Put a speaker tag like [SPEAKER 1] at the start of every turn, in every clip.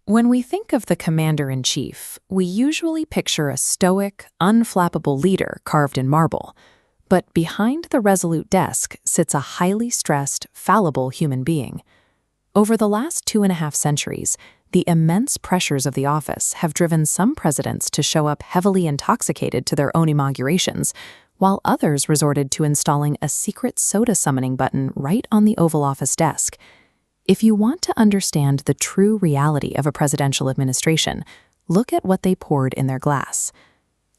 [SPEAKER 1] When we think of the commander-in-chief, we usually picture a stoic, unflappable leader carved in marble. But behind the resolute desk sits a highly stressed, fallible human being. Over the last 2.5 centuries, the immense pressures of the office have driven some presidents to show up heavily intoxicated to their own inaugurations, while others resorted to installing a secret soda-summoning button right on the Oval Office desk. If you want to understand the true reality of a presidential administration, look at what they poured in their glass.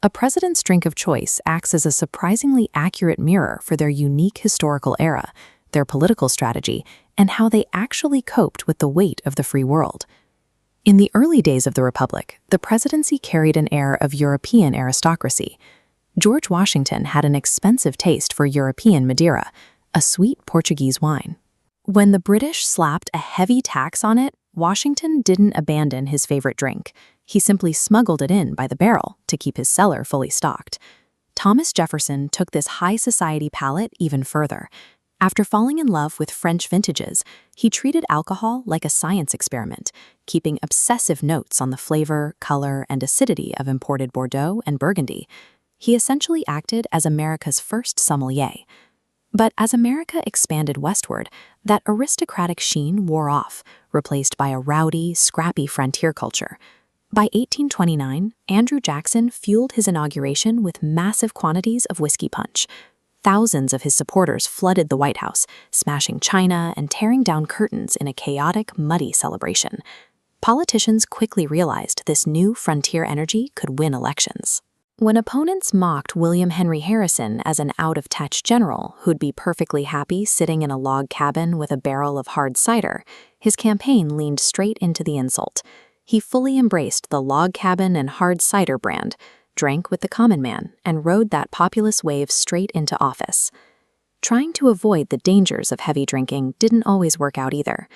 [SPEAKER 1] A president's drink of choice acts as a surprisingly accurate mirror for their unique historical era, their political strategy, and how they actually coped with the weight of the free world. In the early days of the Republic, the presidency carried an air of European aristocracy. George Washington had an expensive taste for European Madeira, a sweet Portuguese wine. When the British slapped a heavy tax on it, Washington didn't abandon his favorite drink. He simply smuggled it in by the barrel to keep his cellar fully stocked. Thomas Jefferson took this high society palate even further. After falling in love with French vintages, he treated alcohol like a science experiment, keeping obsessive notes on the flavor, color, and acidity of imported Bordeaux and Burgundy. He essentially acted as America's first sommelier. But as America expanded westward, that aristocratic sheen wore off, replaced by a rowdy, scrappy frontier culture. By 1829, Andrew Jackson fueled his inauguration with massive quantities of whiskey punch. Thousands of his supporters flooded the White House, smashing china and tearing down curtains in a chaotic, muddy celebration. Politicians quickly realized this new frontier energy could win elections. When opponents mocked William Henry Harrison as an out-of-touch general who'd be perfectly happy sitting in a log cabin with a barrel of hard cider, his campaign leaned straight into the insult. He fully embraced the log cabin and hard cider brand, drank with the common man, and rode that populist wave straight into office. Trying to avoid the dangers of heavy drinking didn't always work out either.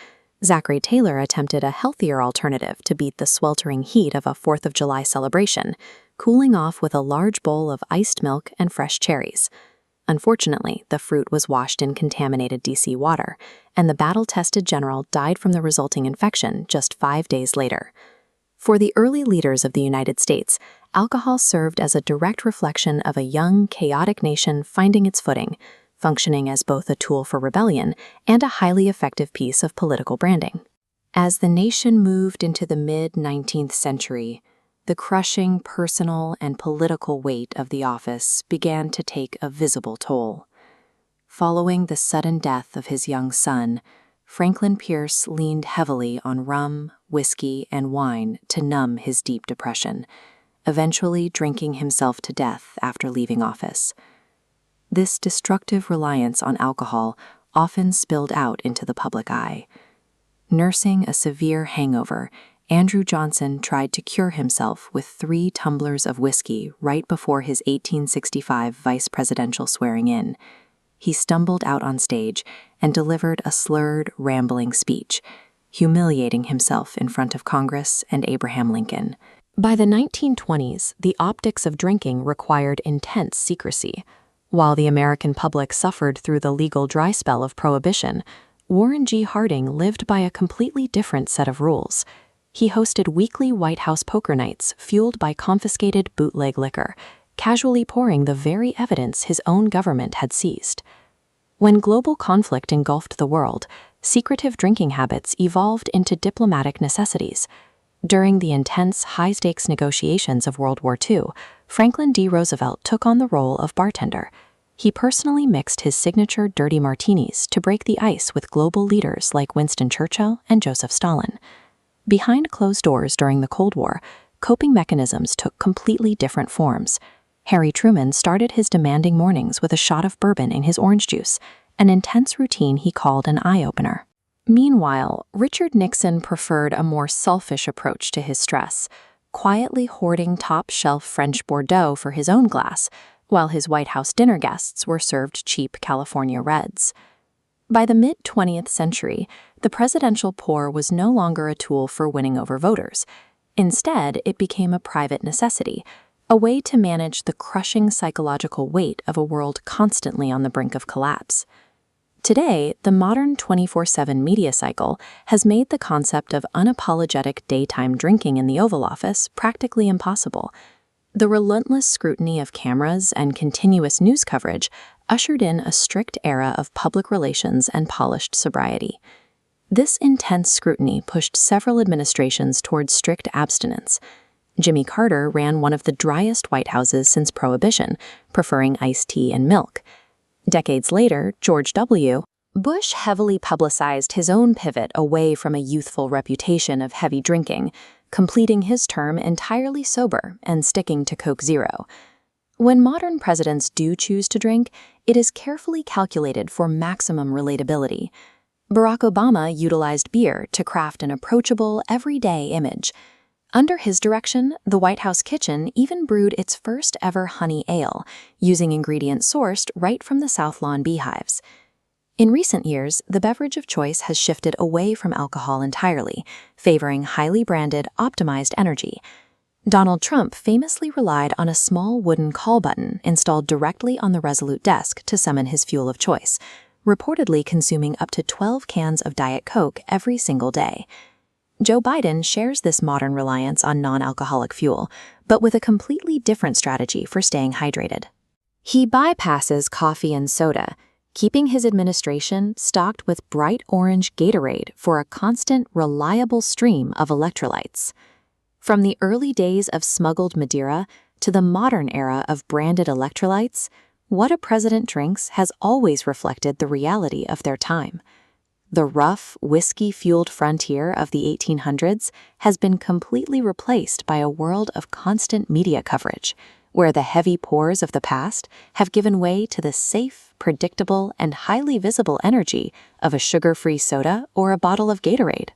[SPEAKER 1] Zachary Taylor attempted a healthier alternative to beat the sweltering heat of a 4th of July celebration, cooling off with a large bowl of iced milk and fresh cherries. Unfortunately, the fruit was washed in contaminated DC water, and the battle-tested general died from the resulting infection just 5 days later. For the early leaders of the United States, alcohol served as a direct reflection of a young, chaotic nation finding its footing, functioning as both a tool for rebellion and a highly effective piece of political branding. As the nation moved into the mid-19th century, the crushing personal and political weight of the office began to take a visible toll. Following the sudden death of his young son, Franklin Pierce leaned heavily on rum, whiskey, and wine to numb his deep depression, eventually drinking himself to death after leaving office. This destructive reliance on alcohol often spilled out into the public eye. Nursing a severe hangover, Andrew Johnson tried to cure himself with 3 tumblers of whiskey right before his 1865 vice presidential swearing-in. He stumbled out on stage and delivered a slurred, rambling speech, humiliating himself in front of Congress and Abraham Lincoln. By the 1920s, the optics of drinking required intense secrecy. While the American public suffered through the legal dry spell of Prohibition, Warren G. Harding lived by a completely different set of rules. He hosted weekly White House poker nights fueled by confiscated bootleg liquor, casually pouring the very evidence his own government had seized. When global conflict engulfed the world, secretive drinking habits evolved into diplomatic necessities. During the intense, high-stakes negotiations of World War II, Franklin D. Roosevelt took on the role of bartender. He personally mixed his signature dirty martinis to break the ice with global leaders like Winston Churchill and Joseph Stalin. Behind closed doors during the Cold War, coping mechanisms took completely different forms. Harry Truman started his demanding mornings with a shot of bourbon in his orange juice, an intense routine he called an eye-opener. Meanwhile, Richard Nixon preferred a more selfish approach to his stress, quietly hoarding top-shelf French Bordeaux for his own glass, while his White House dinner guests were served cheap California Reds. By the mid-20th century, the presidential pour was no longer a tool for winning over voters. Instead, it became a private necessity, a way to manage the crushing psychological weight of a world constantly on the brink of collapse. Today, the modern 24/7 media cycle has made the concept of unapologetic daytime drinking in the Oval Office practically impossible. The relentless scrutiny of cameras and continuous news coverage ushered in a strict era of public relations and polished sobriety. This intense scrutiny pushed several administrations towards strict abstinence. Jimmy Carter ran one of the driest White Houses since Prohibition, preferring iced tea and milk. Decades later, George W. Bush heavily publicized his own pivot away from a youthful reputation of heavy drinking, completing his term entirely sober and sticking to Coke Zero. When modern presidents do choose to drink, it is carefully calculated for maximum relatability. Barack Obama utilized beer to craft an approachable, everyday image. Under his direction, the White House kitchen even brewed its first ever honey ale, using ingredients sourced right from the South Lawn beehives. In recent years, the beverage of choice has shifted away from alcohol entirely, favoring highly branded, optimized energy. Donald Trump famously relied on a small wooden call button installed directly on the Resolute desk to summon his fuel of choice, reportedly consuming up to 12 cans of Diet Coke every single day. Joe Biden shares this modern reliance on non-alcoholic fuel, but with a completely different strategy for staying hydrated. He bypasses coffee and soda, keeping his administration stocked with bright orange Gatorade for a constant, reliable stream of electrolytes. From the early days of smuggled Madeira to the modern era of branded electrolytes, what a president drinks has always reflected the reality of their time. The rough, whiskey-fueled frontier of the 1800s has been completely replaced by a world of constant media coverage, where the heavy pours of the past have given way to the safe, predictable, and highly visible energy of a sugar-free soda or a bottle of Gatorade.